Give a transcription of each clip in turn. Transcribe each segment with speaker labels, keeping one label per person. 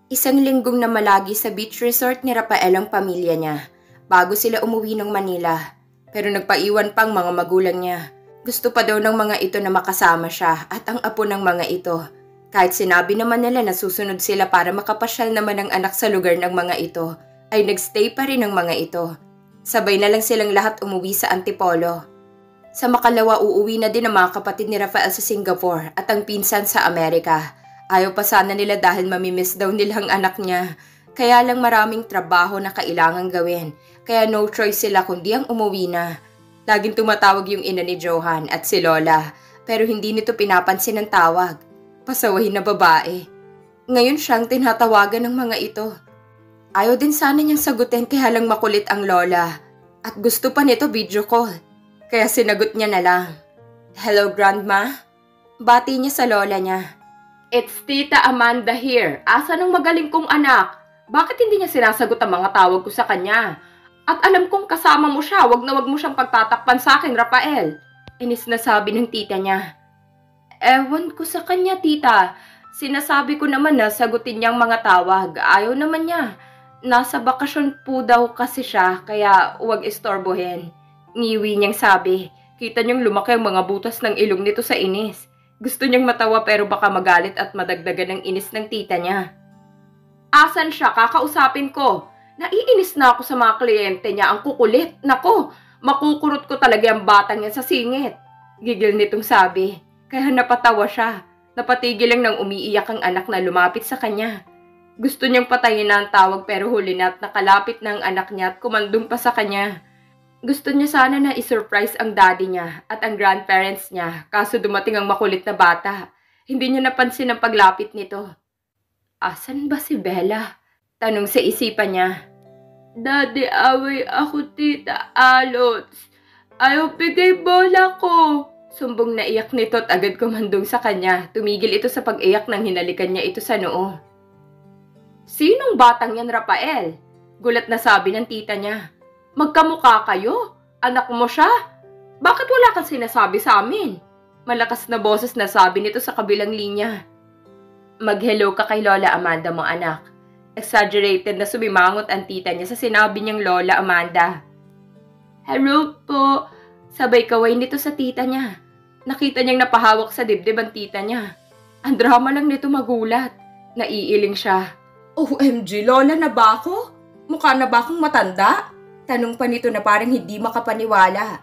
Speaker 1: Isang linggong namalagi sa beach resort ni Rafael ang pamilya niya bago sila umuwi ng Manila. Pero nagpaiwan pang mga magulang niya. Gusto pa daw ng mga ito na makasama siya at ang apo ng mga ito. Kahit sinabi naman nila na susunod sila para makapasyal naman ang anak sa lugar ng mga ito, ay nagstay pa rin ang mga ito. Sabay na lang silang lahat umuwi sa Antipolo. Sa makalawa uuwi na din ang mga kapatid ni Rafael sa Singapore at ang pinsan sa Amerika. Ayaw pa sana nila dahil mamimiss daw nila ang anak niya. Kaya lang maraming trabaho na kailangang gawin. Kaya no choice sila kundi ang umuwi na. Laging tumatawag yung ina ni Johan at si Lola. Pero hindi nito pinapansin ang tawag. Pasawahin na babae. Ngayon siyang tinatawagan ng mga ito. Ayaw din sana niyang sagutin kaya lang makulit ang Lola. At gusto pa nito video call. Kaya sinagot niya na lang. Hello, Grandma? Bati niya sa Lola niya. It's Tita Amanda here. Asan ang magaling kong anak? Bakit hindi niya sinasagot ang mga tawag ko sa kanya? At alam kong kasama mo siya. Wag na wag mo siyang pagtatakpan sa akin, Rafael. Inis na sabi ng tita niya. Ewan ko sa kanya, tita. Sinasabi ko naman na sagutin niyang mga tawag. Ayaw naman niya. Nasa bakasyon po daw kasi siya, kaya wag istorbohin. Ngiwi niyang sabi. Kita niyang lumaki ang mga butas ng ilong nito sa inis. Gusto niyang matawa pero baka magalit at madagdagan ng inis ng tita niya. Asan siya? Kakausapin ko. Naiinis na ako sa mga kliyente niya. Ang kukulit. Nako, makukurot ko talaga ang batang yan sa singit. Gigil nitong sabi. Kaya napatawa siya. Napatigil lang nang umiiyak ang anak na lumapit sa kanya. Gusto niyang patayin na ang tawag pero huli na at nakalapit na ang anak niya at kumandong pa sa kanya. Gusto niya sana na isurprise ang daddy niya at ang grandparents niya kaso dumating ang makulit na bata. Hindi niya napansin ang paglapit nito. Asan ba si Bella? Tanong sa isipan niya. Daddy, away ako, Tita Alots. Ayaw bigay bola ko. Sumbong na iyak nito at agad kumandong sa kanya. Tumigil ito sa pag-iyak nang hinalikan niya ito sa noo. Sinong batang yan, Rafael? Gulat na sabi ng tita niya. Magkamukha kayo? Anak mo siya? Bakit wala kang sinasabi sa amin? Malakas na boses na sabi nito sa kabilang linya. Mag-hello ka kay Lola Amanda mo, anak. Exaggerated na sumimangot ang tita niya sa sinabi niyang Lola Amanda. Hello po. Sabay kaway nito sa tita niya. Nakita niyang napahawak sa dibdib ang tita niya. Ang drama lang nito magulat. Naiiling siya. OMG, Lola na ba ako? Mukha na ba akong matanda? Tanong pa nito na parang hindi makapaniwala.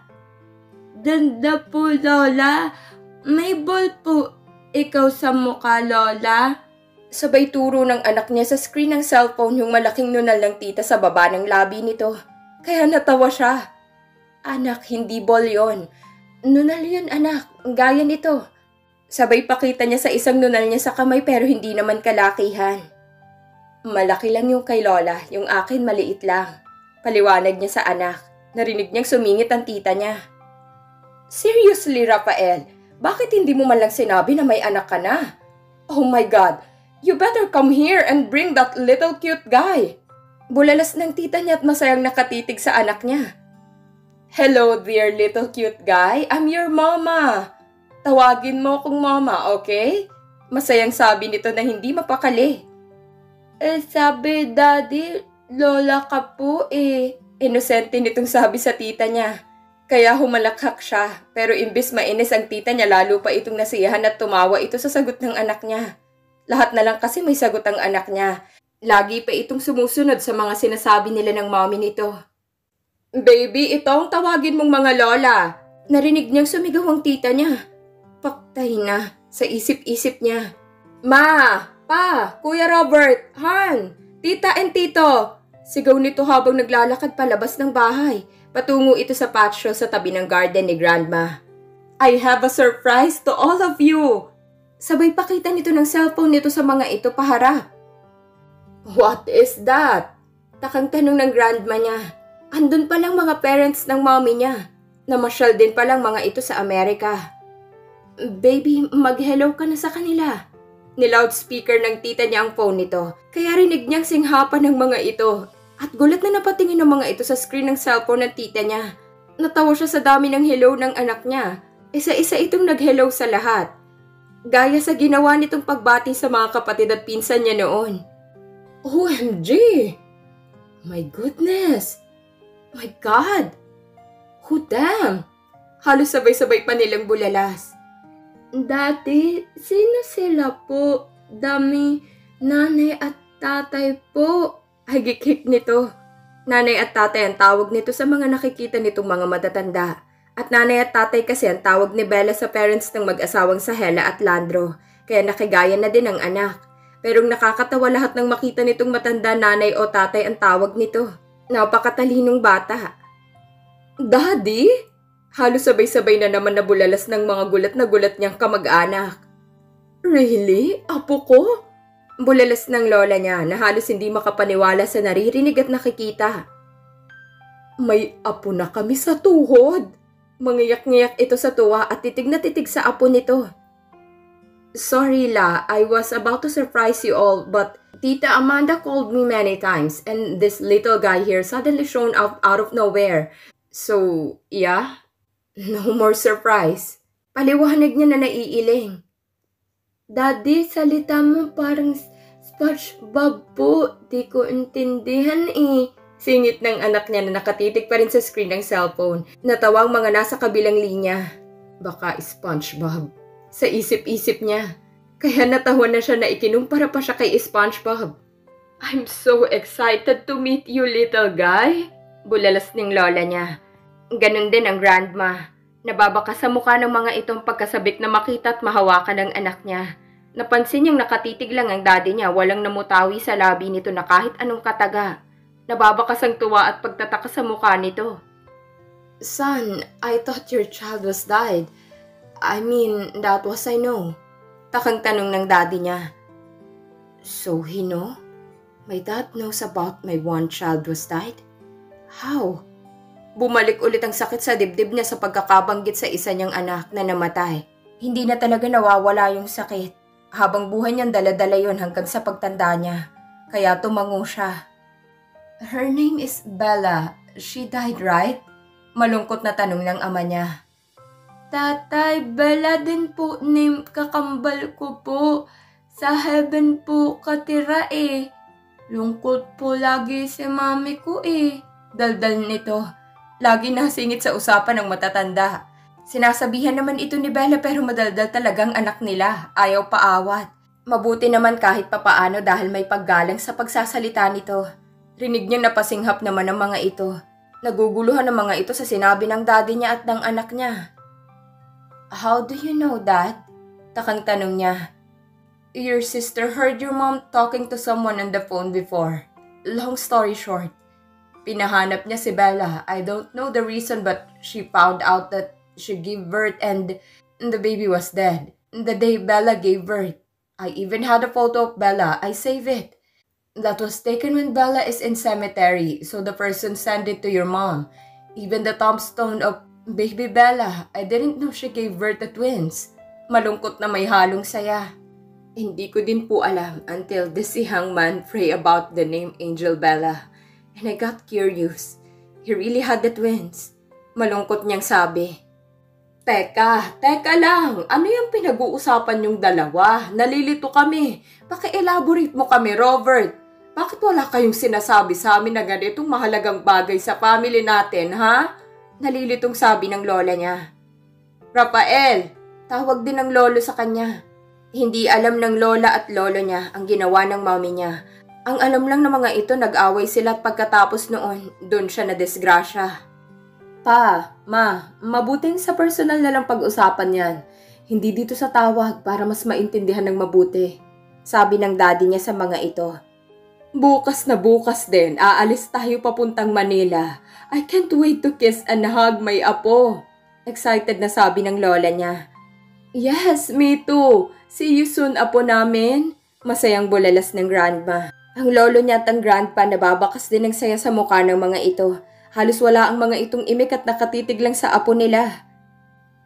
Speaker 1: Ganda po, Lola. May ball po. Ikaw sa mukha, Lola. Sabay turo ng anak niya sa screen ng cellphone yung malaking nunal ng tita sa baba ng labi nito. Kaya natawa siya. Anak, hindi ball yon. Nunal yun, anak. Gaya nito. Sabay pakita niya sa isang nunal niya sa kamay pero hindi naman kalakihan. Malaki lang yung kay Lola, yung akin maliit lang. Paliwanag niya sa anak. Narinig niyang sumingit ang tita niya. Seriously, Rafael, bakit hindi mo man lang sinabi na may anak ka na? Oh my God, you better come here and bring that little cute guy. Bulalas ng tita niya at masayang nakatitig sa anak niya. Hello, dear little cute guy. I'm your mama. Tawagin mo akong mama, okay? Masayang sabi nito na hindi mapakali. Sabi, Daddy, Lola ka po eh. Inosente nitong sabi sa tita niya. Kaya humalakhak siya. Pero imbis mainis ang tita niya, lalo pa itong nasiyahan at tumawa ito sa sagot ng anak niya. Lahat na lang kasi may sagot ang anak niya. Lagi pa itong sumusunod sa mga sinasabi nila ng mommy nito. Baby, ito ang tawagin mong mga lola. Narinig niyang sumigaw ang tita niya. Paktay na sa isip-isip niya. Ma! Pa! Kuya Robert! Han! Tita and tito! Sigaw nito habang naglalakad palabas ng bahay. Patungo ito sa patio sa tabi ng garden ni Grandma. I have a surprise to all of you! Sabay pakita nito ng cellphone nito sa mga ito paharap. What is that? Takang tanong ng Grandma niya. Andun palang mga parents ng mommy niya. Namasyal din palang mga ito sa Amerika. Baby, mag-hello ka na sa kanila. Ni-loudspeaker ng tita niya ang phone nito. Kaya rinig niyang singhapan ng mga ito. At gulat na napatingin ng mga ito sa screen ng cellphone ng tita niya. Natawa siya sa dami ng hello ng anak niya. Isa-isa itong nag-hello sa lahat. Gaya sa ginawa nitong pagbati sa mga kapatid at pinsan niya noon. OMG! My goodness! My God! Who damn? Halos sabay-sabay pa nilang bulalas. Dati, sino sila po? Dami, nanay at tatay po. Ay, gikik nito. Nanay at tatay ang tawag nito sa mga nakikita nitong mga matatanda. At nanay at tatay kasi ang tawag ni Bella sa parents ng mag-asawang Sahela at Landro. Kaya nakigaya na din ang anak. Pero nakakatawa lahat ng makita nitong matanda nanay o tatay ang tawag nito. Napakatalinong bata. Daddy? Halos sabay-sabay na naman nabulalas ng mga gulat na gulat niyang kamag-anak. Really? Apo ko? Bulalas ng lola niya na halos hindi makapaniwala sa naririnig at nakikita. May apo na kami sa tuhod. Mangiyak-ngiyak ito sa tuwa at titig na titig sa apo nito. Sorry La, I was about to surprise you all but Tita Amanda called me many times and this little guy here suddenly shown up out of nowhere. So, yeah? No more surprise. Paliwanag niya na naiiling. Daddy, salita mo parang SpongeBob po. Di ko intindihan eh. Singit ng anak niya na nakatitig pa rin sa screen ng cellphone. Natawang mga nasa kabilang linya. Baka SpongeBob. Sa isip-isip niya. Kaya natawa na siya na ikinumpara pa siya kay SpongeBob. I'm so excited to meet you, little guy. Bulalas ng lola niya. Ganon din ang grandma. Nababaka sa mukha ng mga itong pagkasabik na makita at mahawakan ng anak niya. Napansin niyang nakatitig lang ang daddy niya, walang namutawi sa labi nito na kahit anong kataga. Nababakas ang tuwa at pagtataka sa mukha nito. Son, I thought your child was died. I mean, that was I know. Takang tanong ng daddy niya. So he know? My dad knows about my one child was died? How? Bumalik ulit ang sakit sa dibdib niya sa pagkakabanggit sa isa niyang anak na namatay. Hindi na talaga nawawala yung sakit. Habang buhay niyang dala-dala yun hanggang sa pagtanda niya. Kaya tumango siya. Her name is Bella. She died, right? Malungkot na tanong ng ama niya. Tatay, Bella din po name kakambal ko po. Sa heaven po katira eh. Lungkot po lagi si mami ko eh. Daldal nito. Lagi nasingit sa usapan ng matatanda. Sinasabihan naman ito ni Bella pero madaldal talagang anak nila. Ayaw paawat. Mabuti naman kahit papaano dahil may paggalang sa pagsasalita nito. Rinig niya napasinghap naman ang mga ito. Naguguluhan ang mga ito sa sinabi ng daddy niya at ng anak niya. How do you know that? Takang tanong niya. Your sister heard your mom talking to someone on the phone before. Long story short. Pinahanap niya si Bella. I don't know the reason but she found out that she gave birth and the baby was dead. The day Bella gave birth. I even had a photo of Bella. I saved it. That was taken when Bella is in cemetery, so the person sent it to your mom. Even the tombstone of baby Bella. I didn't know she gave birth to twins. Malungkot na may halong saya. Hindi ko din po alam until this young man pray about the name Angel Bella. And I got curious. He really had the twins. Malungkot niyang sabi. Teka lang. Ano yung pinag-uusapan yung dalawa? Nalilito kami. Paki-elaborate mo kami, Robert. Bakit wala kayong sinasabi sa amin na ganitong mahalagang bagay sa family natin, ha? Nalilitong sabi ng lola niya. Rafael, tawag din ng lolo sa kanya. Hindi alam ng lola at lolo niya ang ginawa ng mami niya. Ang alam lang ng mga ito nag-away sila at pagkatapos noon, doon siya na disgrasya. Pa, ma, mabuting sa personal na lang pag-usapan yan. Hindi dito sa tawag para mas maintindihan ng mabuti. Sabi ng daddy niya sa mga ito. Bukas na bukas din, aalis tayo papuntang Manila. I can't wait to kiss and hug my apo. Excited na sabi ng lola niya. Yes, me too. See you soon, apo namin. Masayang bulalas ng grandma. Ang lolo niya at ang grandpa nababakas din ng saya sa mukha ng mga ito. Halos wala ang mga itong imik at nakatitig lang sa apo nila.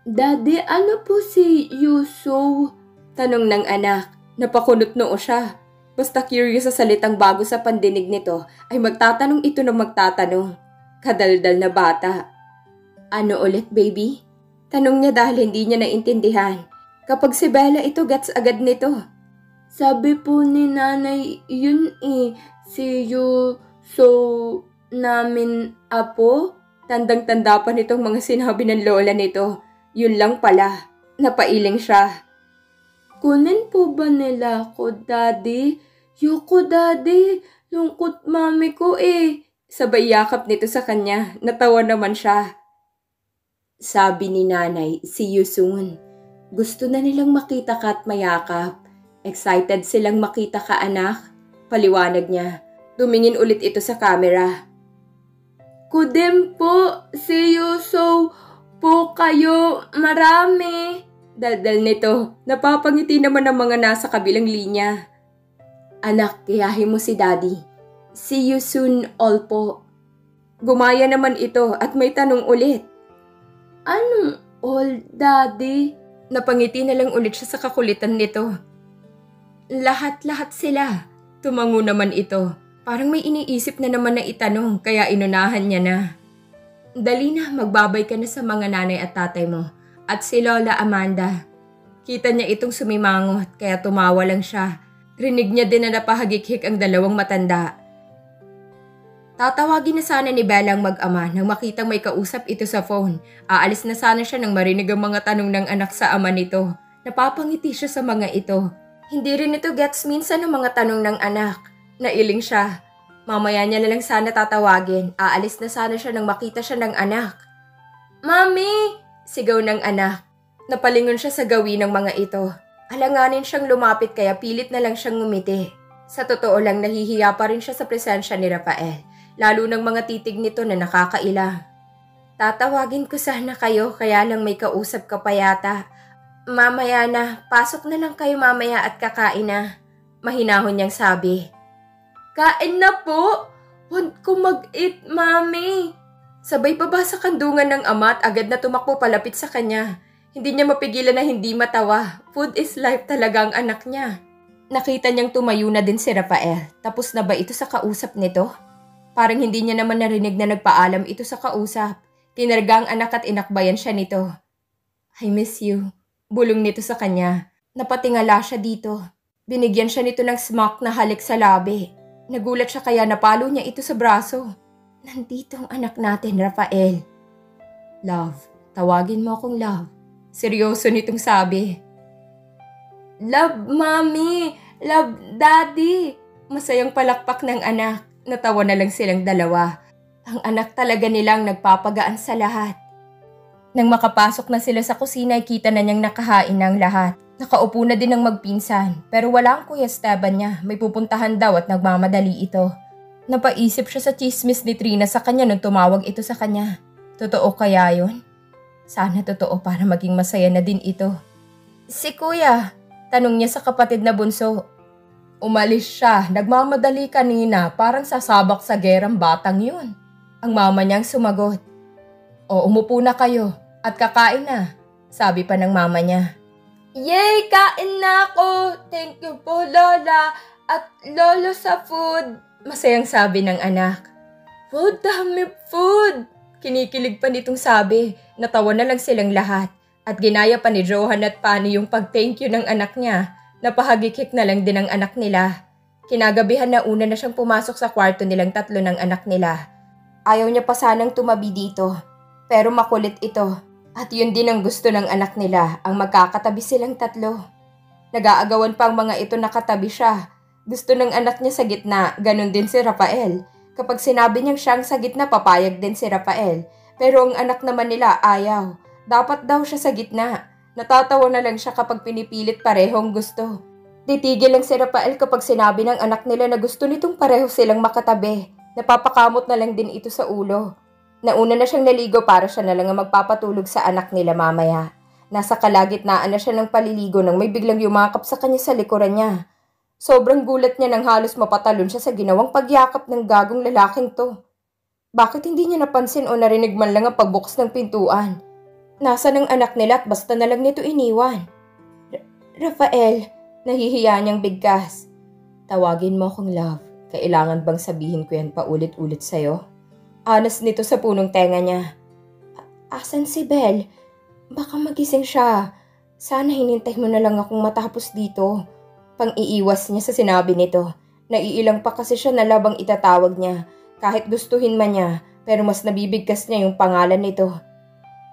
Speaker 1: Daddy, ano po si Yuso? Tanong ng anak. Napakunot noo siya. Basta curious sa salitang bago sa pandinig nito ay magtatanong ito ng magtatanong. Kadaldal na bata. Ano ulit, baby? Tanong niya dahil hindi niya naintindihan. Kapag si Bella ito gets agad nito. Sabi po ni nanay, yun si so namin apo. Tandang-tanda pa nitong mga sinabi ng lola nito. Yun lang pala, napailing siya. Kunin po ba nila ako, daddy? Yoko, daddy. Lungkot mami ko Sabay yakap nito sa kanya. Natawa naman siya. Sabi ni nanay, see you soon. Gusto na nilang makita ka at mayakap. Excited silang makita ka, anak. Paliwanag niya. Tumingin ulit ito sa camera. Kudim po, see you so po kayo marami. Daldal nito, napapangiti naman ang mga nasa kabilang linya. Anak, gayahin mo si daddy. See you soon all po. Gumaya naman ito at may tanong ulit. Anong all, daddy? Napangiti na lang ulit siya sa kakulitan nito. Lahat-lahat sila. Tumango naman ito. Parang may iniisip na naman na itanong kaya inunahan niya na. Dali na, magbabay ka na sa mga nanay at tatay mo. At si Lola Amanda. Kita niya itong sumimangot kaya tumawa lang siya. Rinig niya din na napahagikik ang dalawang matanda. Tatawagin na sana ni Bella ang mag-ama nang makitang may kausap ito sa phone. Aalis na sana siya nang marinig ang mga tanong ng anak sa ama nito. Napapangiti siya sa mga ito. Hindi rin ito gets minsan ang mga tanong ng anak. Nailing siya. Mamaya niya na lang sana tatawagin. Aalis na sana siya nang makita siya ng anak. Mami! Sigaw ng anak. Napalingon siya sa gawin ng mga ito. Alanganin siyang lumapit kaya pilit na lang siyang ngumiti. Sa totoo lang nahihiya pa rin siya sa presensya ni Rafael. Lalo ng mga titig nito na nakakaila. Tatawagin ko sana kayo kaya lang may kausap ka pa yata. Mamaya na, pasok na lang kayo mamaya at kakain na. Mahinahon niyang sabi. Kain na po! Want ko mag-eat, mami! Sabay pa ba sa kandungan ng ama at agad na tumakbo palapit sa kanya. Hindi niya mapigilan na hindi matawa. Food is life talaga ang anak niya. Nakita niyang tumayo na din si Rafael. Tapos na ba ito sa kausap nito? Parang hindi niya naman narinig na nagpaalam ito sa kausap. Kinarga ang anak at inakbayan siya nito. I miss you. Bulong nito sa kanya. Napatingala siya dito. Binigyan siya nito ng smack na halik sa labi. Nagulat siya kaya napalo niya ito sa braso. Nandito ang anak natin, Rafael. Love, tawagin mo akong love. Seryoso nitong sabi. Love, mommy! Love, daddy! Masayang palakpak ng anak. Natawa na lang silang dalawa. Ang anak talaga nilang nagpapagaan sa lahat. Nang makapasok na sila sa kusina, kita na niyang nakahain ng lahat. Nakaupo na din ang magpinsan, pero wala ang Kuya Esteban niya. May pupuntahan daw at nagmamadali ito. Napaisip siya sa chismis ni Trina sa kanya nung tumawag ito sa kanya. Totoo kaya yun? Sana totoo para maging masaya na din ito. Si Kuya, tanong niya sa kapatid na bunso. Umalis siya, nagmamadali kanina, parang sasabak sa gerang batang yun. Ang mama niyang sumagot. O umupo na kayo at kakain na, sabi pa ng mama niya. Yay! Kain na ako! Thank you po, Lola at Lolo sa food. Masayang sabi ng anak. Food, dami food! Kinikilig pa nitong sabi. Natawa na lang silang lahat. At ginaya pa ni Johan at Pani yung pag-thank you ng anak niya. Napahagikik na lang din ang anak nila. Kinagabihan na una na siyang pumasok sa kwarto nilang tatlo ng anak nila. Ayaw niya pa sanang tumabi dito. Pero makulit ito. At yun din ang gusto ng anak nila, ang magkakatabi silang tatlo. Nag-aagawan pa ang mga ito nakatabi siya. Gusto ng anak niya sa gitna, ganun din si Rafael. Kapag sinabi niyang siyang sa gitna, papayag din si Rafael. Pero ang anak naman nila ayaw. Dapat daw siya sa gitna. Natatawa na lang siya kapag pinipilit parehong gusto. Titigil lang si Rafael kapag sinabi ng anak nila na gusto nitong pareho silang makatabi. Napapakamot na lang din ito sa ulo. Nauna na siyang naligo para siya na lang ang magpapatulog sa anak nila mamaya. Nasa kalagitnaan na siya ng paliligo nang may biglang yumakap sa kanya sa likuran niya. Sobrang gulat niya nang halos mapatalon siya sa ginawang pagyakap ng gagong lalaking to. Bakit hindi niya napansin o narinig man lang ang pagbukas ng pintuan? Nasaan ang anak nila at basta na lang nito iniwan? Rafael, nahihiya niyang bigkas. Tawagin mo akong love. Kailangan bang sabihin ko yan paulit-ulit sa'yo? Anas nito sa punong tenga niya. Asan si Belle? Baka magising siya. Sana hinintay mo na lang akong matapos dito. pang-iiwas niya sa sinabi nito. Naiilang pa kasi siya na labang itatawag niya. Kahit gustuhin man niya, pero mas nabibigkas niya yung pangalan nito.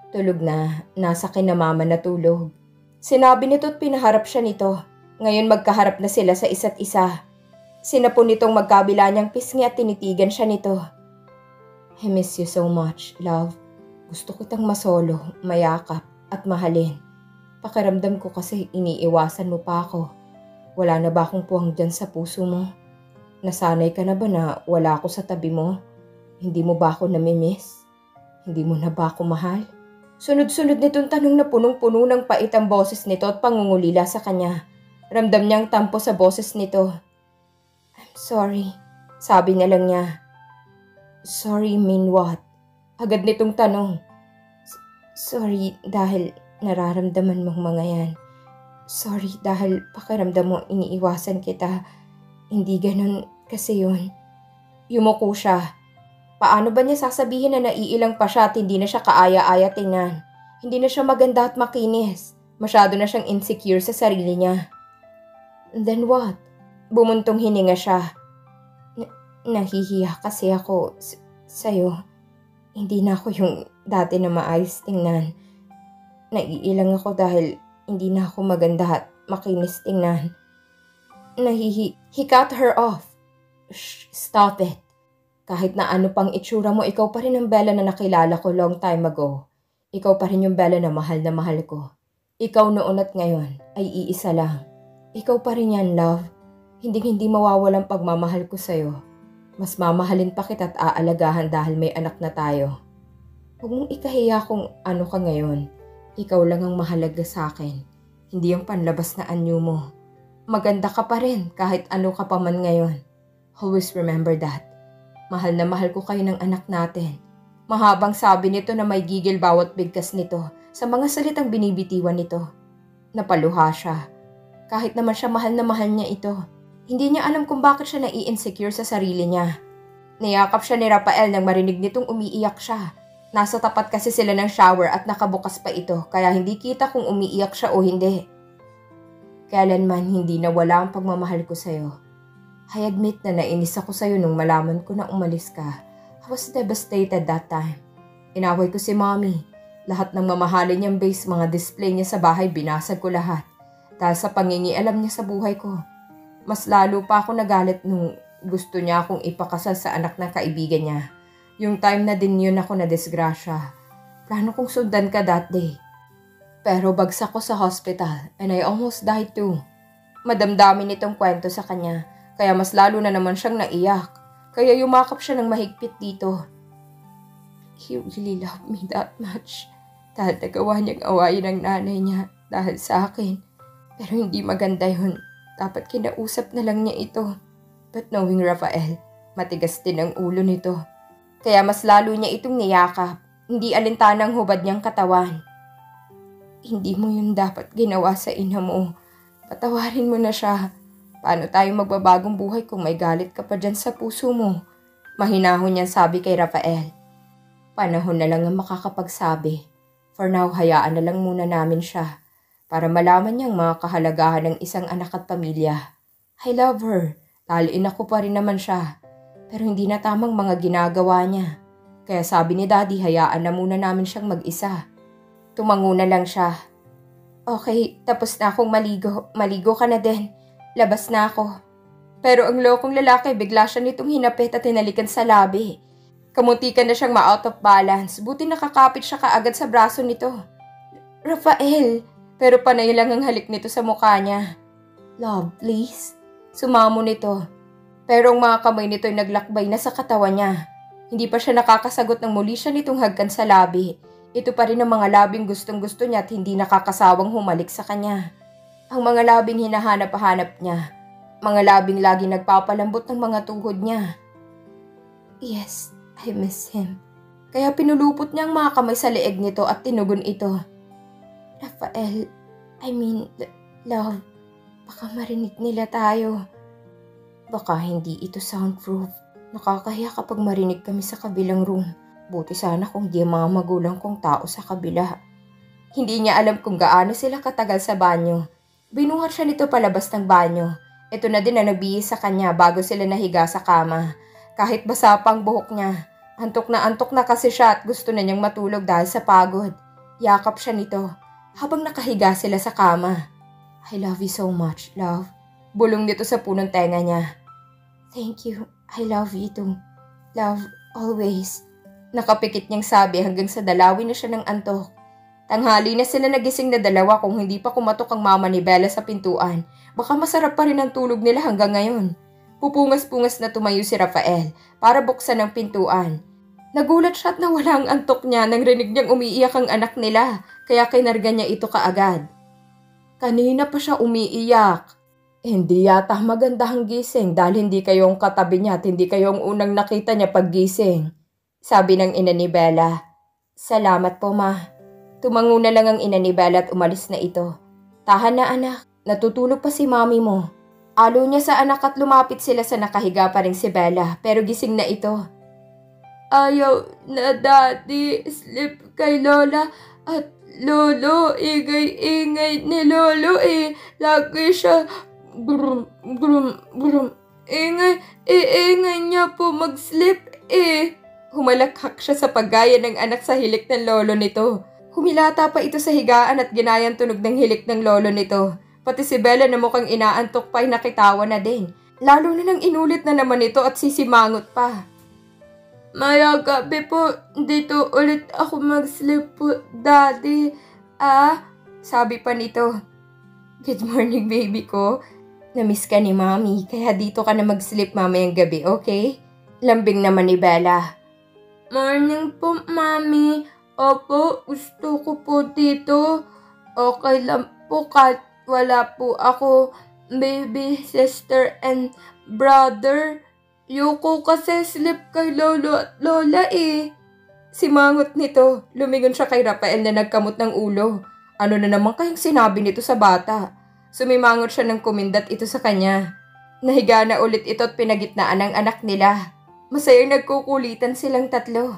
Speaker 1: Tulog na, nasa kinamama na tulog. Sinabi nito at pinaharap siya nito. Ngayon magkaharap na sila sa isa't isa. Sinapon nitong magkabila niyang pisngi at tinitigan siya nito. I miss you so much, love. Gusto kitang masolo, mayakap at mahalin. Pakiramdam ko kasi iniiwasan mo pa ako. Wala na ba akong puwang dyan sa puso mo? Nasanay ka na ba na wala ako sa tabi mo? Hindi mo ba ako namimiss? Hindi mo na ba ako mahal? Sunod-sunod nitong tanong na punong-puno ng pait ang boses nito at pangungulila sa kanya. Ramdam niyang tampo sa boses nito. I'm sorry, sabi na lang niya. Sorry mean what? Agad nitong tanong. Sorry dahil nararamdaman mong mga yan. Sorry dahil pakiramdam mo iniiwasan kita. Hindi ganun kasi yun. Yumuko siya. Paano ba niya sasabihin na naiilang pa siya at hindi na siya kaaya-aya tingnan? Hindi na siya maganda at makinis. Masyado na siyang insecure sa sarili niya. And then what? Bumuntong hininga siya. Nahihiya kasi ako sa'yo. Hindi na ako yung dati na maayos tingnan. Naiilang ako dahil hindi na ako maganda at makinis tingnan. He cut her off. Shh, stop it. Kahit na ano pang itsura mo, ikaw pa rin ang Bella na nakilala ko long time ago. Ikaw pa rin yung Bella na mahal ko. Ikaw noon at ngayon ay iisa lang. Ikaw pa rin yan, love. Hindi mawawalang pagmamahal ko sa'yo. Mas mamahalin pa kita at aalagahan dahil may anak na tayo. Huwag mong ikahiya kung ano ka ngayon. Ikaw lang ang mahalaga sa akin. Hindi ang panlabas na anyo mo. Maganda ka pa rin kahit ano ka pa man ngayon. Always remember that. Mahal na mahal ko kayo ng anak natin. Mahabang sabi nito na may gigil bawat bigkas nito sa mga salitang binibitiwan nito. Napaluha siya. Kahit naman siya mahal na mahal niya ito. Hindi niya alam kung bakit siya nai-insecure sa sarili niya. Niyakap siya ni Rafael nang marinig nitong umiiyak siya. Nasa tapat kasi sila ng shower at nakabukas pa ito kaya hindi kita kung umiiyak siya o hindi. Kailanman hindi nawala ang pagmamahal ko sa'yo. I admit na nainis ako sa'yo nung malaman ko na umalis ka. I was devastated that time. Inaway ko si mommy. Lahat ng mamahalin niyang base, mga display niya sa bahay, binasag ko lahat. Dahil sa pangingialam niya sa buhay ko. Mas lalo pa ako nagalit nung gusto niya akong ipakasal sa anak ng kaibigan niya. Yung time na din yun ako na disgrasya. Plano kong sundan ka that day. Pero bagsak ko sa hospital and I almost died too. Madamdamin itong kwento sa kanya. Kaya mas lalo na naman siyang naiyak. Kaya yumakap siya ng mahigpit dito. He really loved me that much. Dahil nagawa niyang awayin ang nanay niya dahil sa akin. Pero hindi maganda yun. Dapat kinausap na lang niya ito. But knowing Rafael, matigas din ang ulo nito. Kaya mas lalo niya itong niyakap. Hindi alintanang hubad niyang katawan. Hindi mo yun dapat ginawa sa ina mo. Patawarin mo na siya. Paano tayo magbabagong buhay kung may galit ka pa dyan sa puso mo? Mahinahon niyang sabi kay Rafael. Panahon na lang ang makakapagsabi. For now, hayaan na lang muna namin siya. Para malaman niyang mga kahalagahan ng isang anak at pamilya. I love her. Taliin ako pa rin naman siya. Pero hindi na tamang mga ginagawa niya. Kaya sabi ni Daddy, hayaan na muna namin siyang mag-isa. Tumango na lang siya. Okay, tapos na akong maligo. Maligo ka na din. Labas na ako. Pero ang lokong lalaki, bigla siya nitong hinapit at hinalikan sa labi. Kamuntikan na siyang ma-out of balance. Buti nakakapit siya kaagad sa braso nito. Rafael! Pero panay lang ang halik nito sa mukha niya. Love, please. Sumamo nito. Pero ang mga kamay nito ay naglakbay na sa katawan niya. Hindi pa siya nakakasagot ng muli siya nitong hagkan sa labi. Ito pa rin ang mga labing gustong-gusto niya at hindi nakakasawang humalik sa kanya. Ang mga labing hinahanap-hanap niya. Mga labing laging nagpapalambot ng mga tuhod niya. Yes, I miss him. Kaya pinulupot niya ang mga kamay sa leeg nito at tinugon ito. Rafael, love, baka marinig nila tayo. Baka hindi ito soundproof. Nakakahiya kapag marinig kami sa kabilang room. Buti sana kung di ang mga magulang kong tao sa kabila. Hindi niya alam kung gaano sila katagal sa banyo. Binuhat siya nito palabas ng banyo. Ito na din na nagbihis sa kanya bago sila nahiga sa kama. Kahit basa pang buhok niya. Antok na kasi siya at gusto na niyang matulog dahil sa pagod. Yakap siya nito habang nakahiga sila sa kama. I love you so much, love. Bulong nito sa punong tenga niya. Thank you. I love you too. Love, always. Nakapikit niyang sabi hanggang sa dalawin na siya ng antok. Tanghali na sila nagising na dalawa kung hindi pa kumatok ang mama ni Bella sa pintuan. Baka masarap pa rin ang tulog nila hanggang ngayon. Pupungas-pungas na tumayo si Rafael para buksan ang pintuan. Nagulat siya at nawala ang antok niya nang rinig niyang umiiyak ang anak nila, kaya kinarga niya ito kaagad. Kanina pa siya umiiyak. Hindi yata maganda ang gising dahil hindi kayo ang katabi niya at hindi kayo ang unang nakita niya paggising. Sabi ng ina ni Bella. Salamat po, ma. Tumango na lang ang ina ni Bella at umalis na ito. Tahan na anak, natutulog pa si mami mo. Alo niya sa anak at lumapit sila sa nakahiga pa rin si Bella pero gising na ito. Ayaw na daddy, sleep kay Lola at Lolo, ingay-ingay ni Lolo lagi siya brum brum brum. Ingay niya po mag-sleep Humalakhak siya sa paggaya ng anak sa hilik ng lolo nito. Humilata pa ito sa higaan at ginayang tunog ng hilik ng lolo nito. Pati si Bella na mukhang inaantok pa ay nakitawa na din. Lalo na nang inulit na naman ito at sisimangot pa. Maya gabi po, dito ulit ako mag-sleep po, daddy. Sabi pa nito. Good morning, baby ko. Namiss ka ni mami, kaya dito ka na mag-sleep mamayang gabi, okay? Lambing naman ni Bella. Morning po, mami. Opo, gusto ko po dito. Okay lang po kahit wala po ako, baby, sister, and brother. Yuko kasi sleep kay lolo at lola Simangot nito. Lumingon siya kay Rafael na nagkamot ng ulo. Ano na naman kayang sinabi nito sa bata? Sumimangot siya ng kumindat ito sa kanya. Nahiga na ulit ito at pinagitnaan ng anak nila. Masayang nagkukulitan silang tatlo.